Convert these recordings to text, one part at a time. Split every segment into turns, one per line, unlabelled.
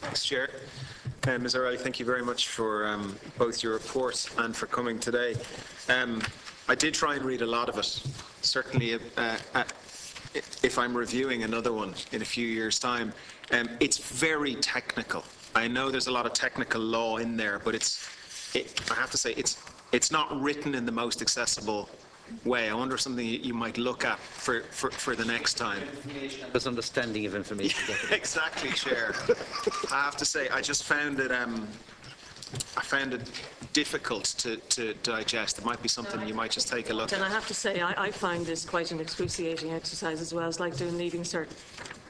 Thanks, Chair. Ms. O'Reilly, thank you very much for both your report and for coming today. I did try and read a lot of it. Certainly, if I'm reviewing another one in a few years' time, it's very technical. I know there's a lot of technical law in there, but I have to say, it's not written in the most accessible way. I wonder if something you might look at for the next time.
Misunderstanding of information.
Yeah, exactly, Chair. I have to say, I just found it. I found it difficult to digest. It might be something you might just take a look at.
And I have to say, I find this quite an excruciating exercise as well. It's like doing Leaving Cert.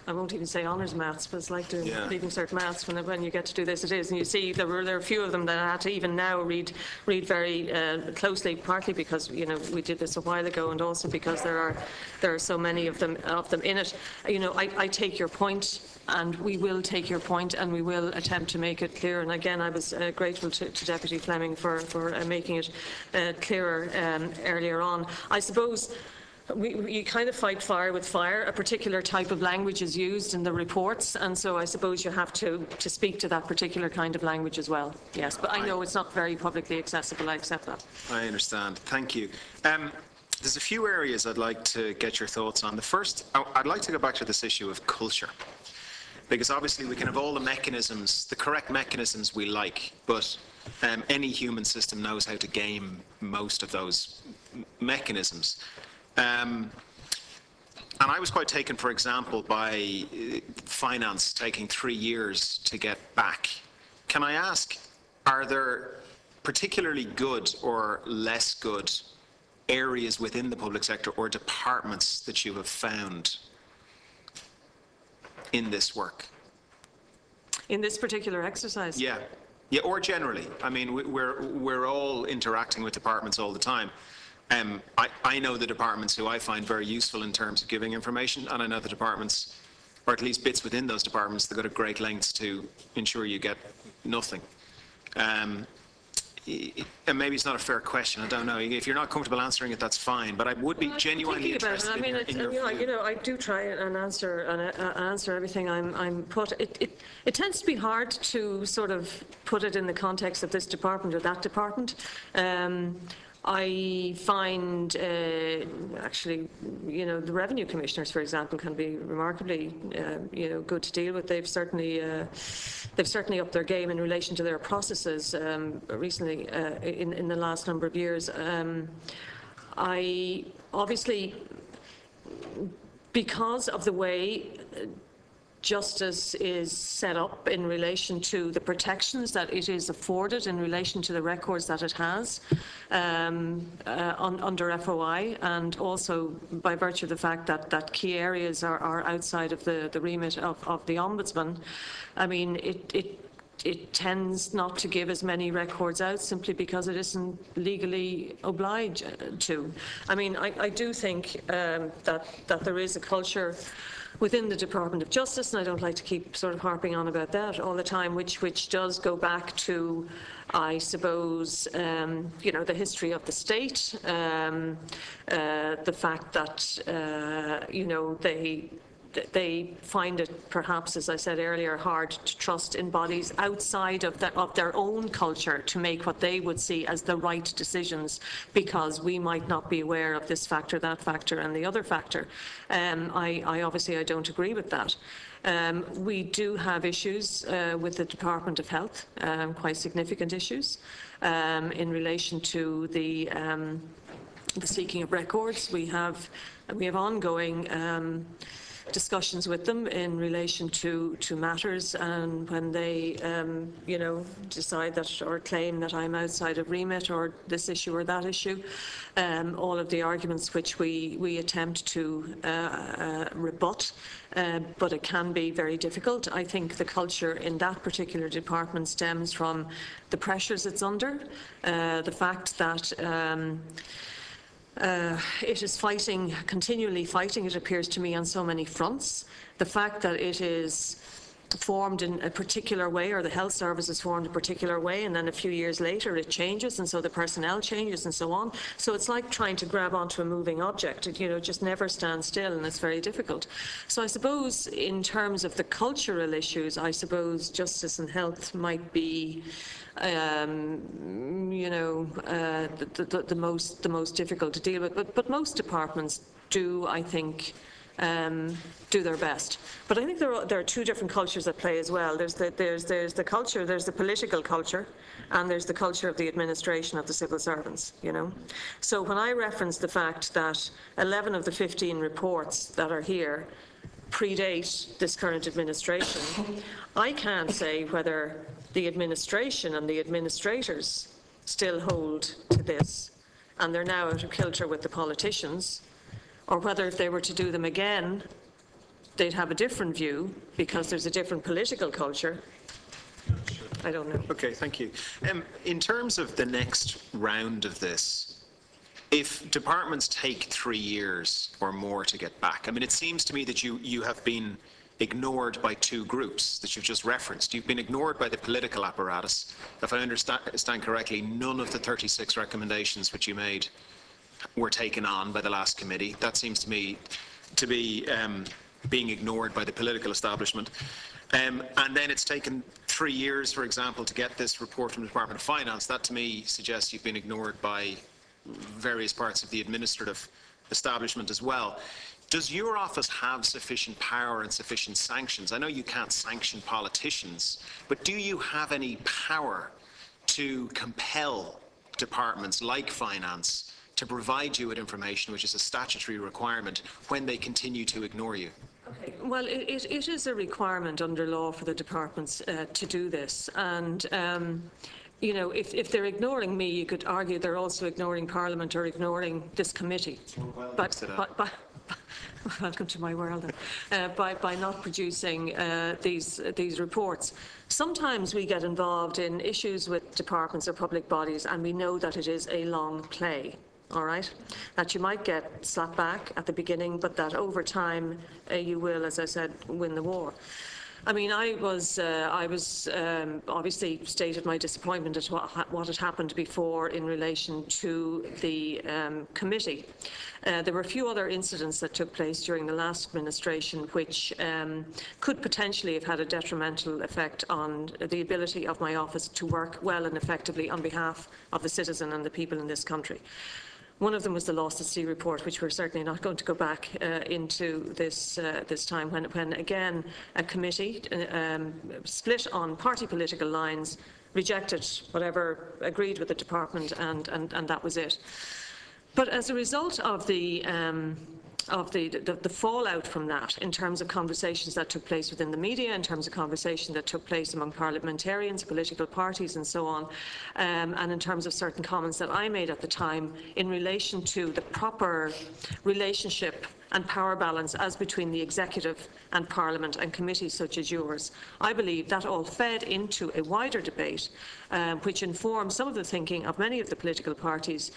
I won't even say honours maths, but it's like doing Leaving Cert maths when you get to do this. It is, and you see there are a few of them that I had to even now read very closely, partly because we did this a while ago, and also because there are so many of them in it. I take your point. And we will take your point, and we will attempt to make it clear. And again, I was grateful to Deputy Fleming for making it clearer earlier on. I suppose you kind of fight fire with fire. A particular type of language is used in the reports, and so I suppose you have to speak to that particular kind of language as well. Yes, but I know it's not very publicly accessible. I accept that. I
understand. Thank you. There's a few areas I'd like to get your thoughts on. The first, I'd like to go back to this issue of culture. Because obviously we can have all the mechanisms, the correct mechanisms we like, but any human system knows how to game most of those mechanisms. And I was quite taken, for example, by finance taking 3 years to get back. Can I ask, are there particularly good or less good areas within the public sector or departments that you have found in this work?
In this particular exercise?
Yeah, or generally. I mean, we're all interacting with departments all the time. I know the departments who I find very useful in terms of giving information, and I know the departments, or at least bits within those departments, that go to great lengths to ensure you get nothing. And maybe it's not a fair question. I don't know. If you're not comfortable answering it, that's fine. But I would be genuinely interested in your view.
I do try and answer everything I'm put. It tends to be hard to sort of put it in the context of this department or that department. I find actually, the revenue commissioners, for example, can be remarkably, good to deal with. They've certainly upped their game in relation to their processes recently in the last number of years. I obviously, because of the way justice is set up in relation to the protections that it is afforded in relation to the records that it has under FOI, and also by virtue of the fact that key areas are outside of the remit of the Ombudsman. I mean, it tends not to give as many records out simply because it isn't legally obliged to. I mean, I do think that there is a culture within the Department of Justice, and I don't like to keep sort of harping on about that all the time, which does go back to, I suppose, the history of the state, the fact that, they find it perhaps, as I said earlier, hard to trust in bodies outside of their own culture to make what they would see as the right decisions, because we might not be aware of this factor, that factor, and the other factor. I obviously don't agree with that. We do have issues with the Department of Health, quite significant issues in relation to the seeking of records. We have ongoing discussions with them in relation to matters, and when they decide that or claim that I'm outside of remit or this issue or that issue, all of the arguments which we attempt to rebut, but it can be very difficult. I think the culture in that particular department stems from the pressures it's under, the fact that it is continually fighting, it appears to me, on so many fronts. The fact that it is formed in a particular way, or the health service is formed a particular way, and then a few years later it changes, and so the personnel changes and so on. So it's like trying to grab onto a moving object. It, just never stands still, and it's very difficult. So I suppose in terms of the cultural issues, I suppose justice and health might be the most difficult to deal with. But most departments do, I think, do their best. But I think there are two different cultures at play as well. There's the culture, there's the political culture, and there's the culture of the administration of the civil servants, So when I reference the fact that 11 of the 15 reports that are here predate this current administration, I can't say whether the administration and the administrators still hold to this, and they're now out of kilter with the politicians, or whether if they were to do them again, they'd have a different view because there's a different political culture. I don't know.
Okay, thank you. In terms of the next round of this, if departments take 3 years or more to get back, I mean, it seems to me that you have been ignored by two groups that you've just referenced. You've been ignored by the political apparatus. If I understand correctly, none of the 36 recommendations which you made were taken on by the last committee. That seems to me to be being ignored by the political establishment. And then it's taken 3 years, for example, to get this report from the Department of Finance. That to me suggests you've been ignored by various parts of the administrative establishment as well. Does your office have sufficient power and sufficient sanctions? I know you can't sanction politicians, but do you have any power to compel departments like finance to provide you with information, which is a statutory requirement, when they continue to ignore you?
Okay. Well, it is a requirement under law for the departments to do this. And, if they're ignoring me, you could argue they're also ignoring Parliament or ignoring this committee. Welcome to my world. By not producing these reports. Sometimes we get involved in issues with departments or public bodies, and we know that it is a long play. All right, that you might get slapped back at the beginning, but that over time you will, as I said, win the war. I mean, I was obviously stated my disappointment at what had happened before in relation to the committee. There were a few other incidents that took place during the last administration which could potentially have had a detrimental effect on the ability of my office to work well and effectively on behalf of the citizen and the people in this country. One of them was the Lost at Sea report, which we're certainly not going to go back into this time, when again a committee split on party political lines, rejected whatever agreed with the department, and that was it. But as a result of the fallout from that, in terms of conversations that took place within the media, in terms of conversation that took place among parliamentarians, political parties and so on, and in terms of certain comments that I made at the time in relation to the proper relationship and power balance as between the executive and Parliament and committees such as yours, I believe that all fed into a wider debate which informed some of the thinking of many of the political parties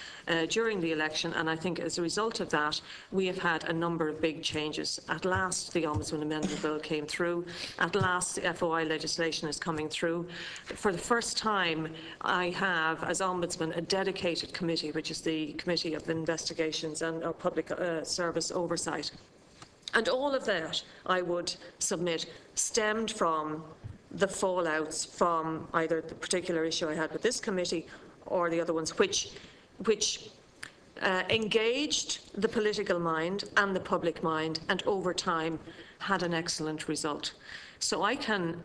during the election, and I think as a result of that we have had a number of big changes. At last the Ombudsman Amendment Bill came through, at last the FOI legislation is coming through. For the first time I have, as Ombudsman, a dedicated committee, which is the Committee of Investigations and Public Service Oversight. And all of that, I would submit, stemmed from the fallouts from either the particular issue I had with this committee or the other ones, which engaged the political mind and the public mind, and over time had an excellent result. So I can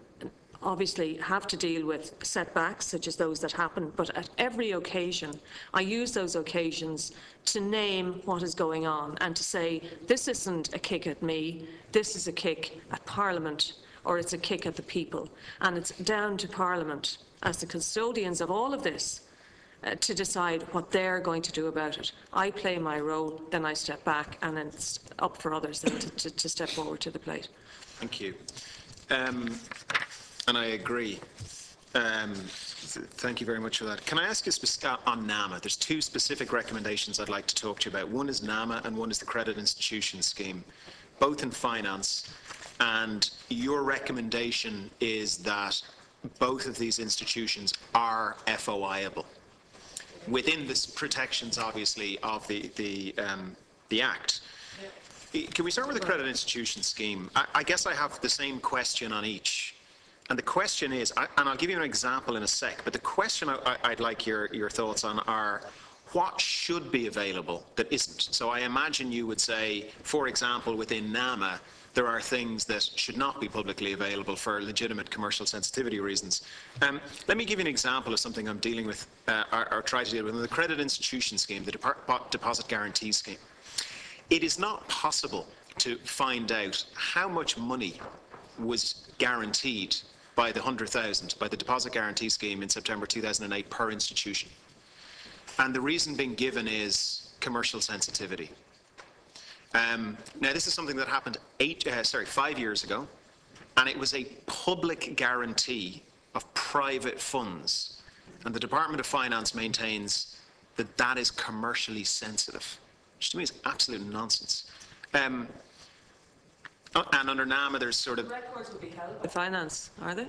obviously have to deal with setbacks such as those that happen, but at every occasion I use those occasions to name what is going on and to say, this isn't a kick at me, this is a kick at Parliament, or it's a kick at the people, and it's down to Parliament as the custodians of all of this to decide what they're going to do about it. I play my role, then I step back, and then it's up for others then to step forward to the plate.
Thank you. And I agree. Thank you very much for that. Can I ask you on NAMA? There's two specific recommendations I'd like to talk to you about. One is NAMA and one is the Credit Institution Scheme, both in finance. and your recommendation is that both of these institutions are FOIable within the protections, obviously, of the Act. Can we start with the credit institution scheme? I guess I have the same question on each. And the question is, and I'll give you an example in a sec, but the question I'd like your thoughts on are, what should be available that isn't? So I imagine you would say, for example, within NAMA, there are things that should not be publicly available for legitimate commercial sensitivity reasons. Let me give you an example of something I'm dealing with, or try to deal with, in the credit institution scheme, the deposit guarantee scheme. It is not possible to find out how much money was guaranteed by the 100,000, by the deposit guarantee scheme in September 2008 per institution. And the reason being given is commercial sensitivity. Now, this is something that happened 5 years ago, and it was a public guarantee of private funds. And the Department of Finance maintains that that is commercially sensitive, which to me is absolute nonsense. And under NAMA, there's sort of...
Records would be held by Finance, are they?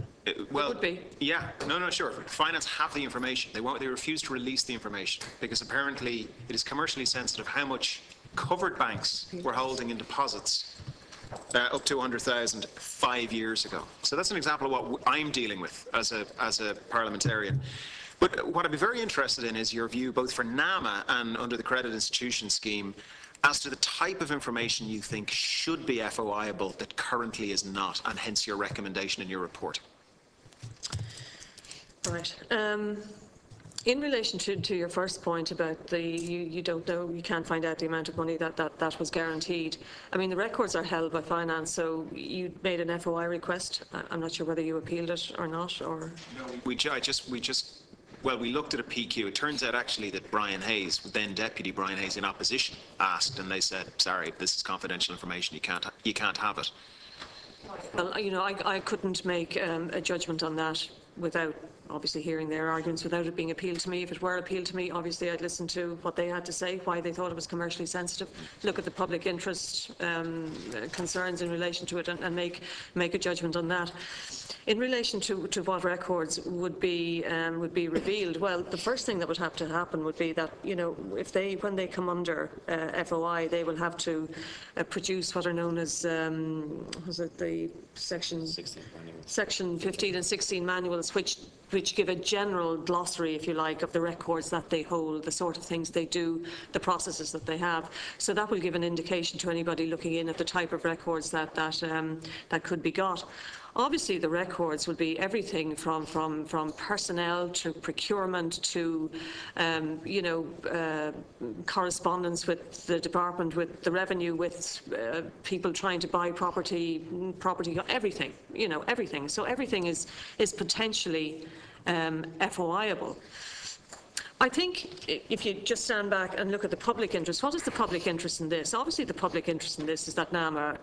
Well,
it would be.
Yeah, no, sure. Finance have the information. They refuse to release the information because apparently it is commercially sensitive how much covered banks were holding in deposits up to 100,000 5 years ago. So that's an example of what I'm dealing with as a parliamentarian. But what I'd be very interested in is your view, both for NAMA and under the credit institution scheme, as to the type of information you think should be FOIable that currently is not, and hence your recommendation in your report.
Right. In relation to your first point about you don't know, you can't find out the amount of money that was guaranteed. I mean, the records are held by Finance, so you made an FOI request. I'm not sure whether you appealed it or not, or...
No, we looked at a PQ. It turns out actually that Brian Hayes, then Deputy Brian Hayes in opposition, asked, and they said, sorry, this is confidential information, you can't have it.
Well, you know, I couldn't make a judgment on that without obviously hearing their arguments, without it being appealed to me. If it were appealed to me, obviously I'd listen to what they had to say, why they thought it was commercially sensitive, look at the public interest concerns in relation to it, and make a judgment on that. In relation to what records would be revealed, well, the first thing that would have to happen would be that, you know, when they come under FOI, they will have to produce what are known as was it the section 15 and 16 manuals, which give a general glossary, if you like, of the records that they hold, the sort of things they do, the processes that they have. So that will give an indication to anybody looking in at the type of records that could be got. Obviously, the records will be everything from personnel to procurement to, correspondence with the department, with the revenue, with people trying to buy property, everything, you know, everything. So everything is potentially FOIable. I think if you just stand back and look at the public interest, what is the public interest in this? Obviously, the public interest in this is that NAMA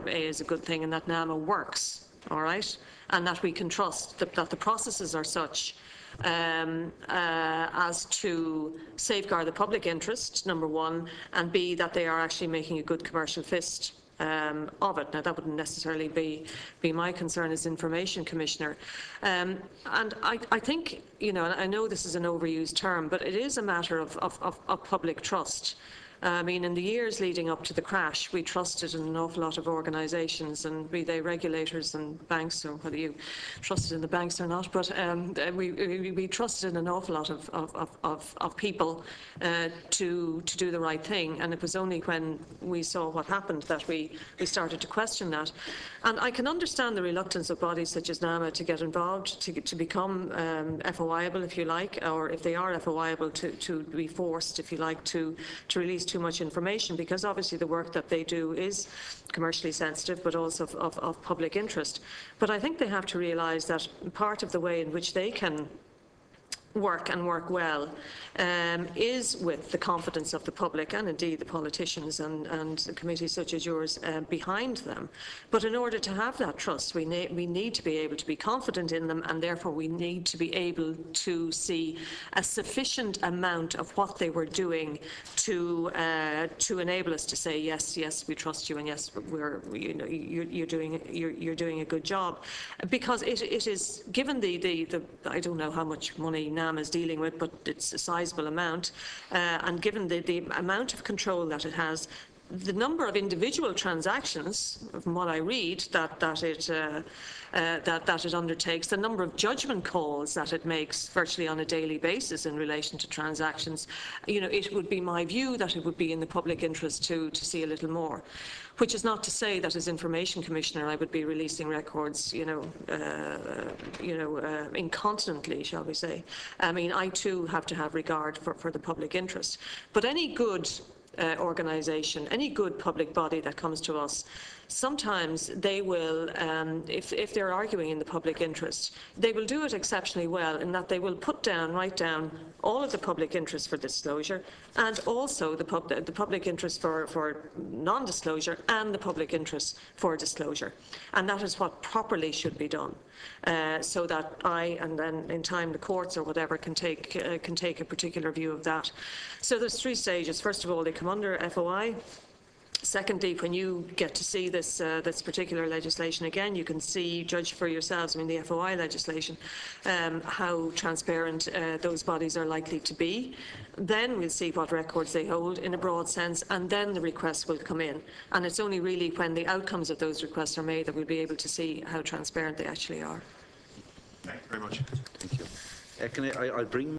is a good thing and that NAMA works. All right, and that we can trust that the processes are such as to safeguard the public interest, number one, and B, that they are actually making a good commercial fist of it. Now, that wouldn't necessarily be my concern as Information Commissioner. And I think, you know, and I know this is an overused term, but it is a matter of public trust. I mean, in the years leading up to the crash, we trusted in an awful lot of organisations, and be they regulators and banks, or whether you trusted in the banks or not, but we trusted in an awful lot of people to do the right thing. And it was only when we saw what happened that we started to question that. And I can understand the reluctance of bodies such as NAMA to get involved, to become FOIable, if you like, or if they are FOIable, to be forced, if you like, to release too much information, because obviously the work that they do is commercially sensitive, but also of public interest. But I think they have to realise that part of the way in which they can work and work well is with the confidence of the public and indeed the politicians and committees such as yours behind them. But in order to have that trust, we need to be able to be confident in them, and therefore we need to be able to see a sufficient amount of what they were doing to enable us to say yes, we trust you, and yes, you're doing a good job, because it is, given the I don't know how much money NAM is dealing with, but it's a sizable amount, and given the amount of control that it has, the number of individual transactions, from what I read, that it undertakes, the number of judgment calls that it makes virtually on a daily basis in relation to transactions, it would be my view that it would be in the public interest to see a little more. Which is not to say that as Information Commissioner I would be releasing records, incontinently, shall we say. I mean, I too have to have regard for the public interest. But any good organisation, any good public body that comes to us, sometimes they will, if they're arguing in the public interest, they will do it exceptionally well in that they will write down all of the public interest for disclosure, and also the public interest for non-disclosure, and the public interest for disclosure. And that is what properly should be done, so that and then in time the courts or whatever can take a particular view of that. So there's 3 stages. First of all, they come under FOI. Secondly, when you get to see this particular legislation again, you can judge for yourselves, I mean the FOI legislation, how transparent those bodies are likely to be. Then we'll see what records they hold in a broad sense, and then the requests will come in. And it's only really when the outcomes of those requests are made that we'll be able to see how transparent they actually are.
Thank you very much.
Thank you. I'll bring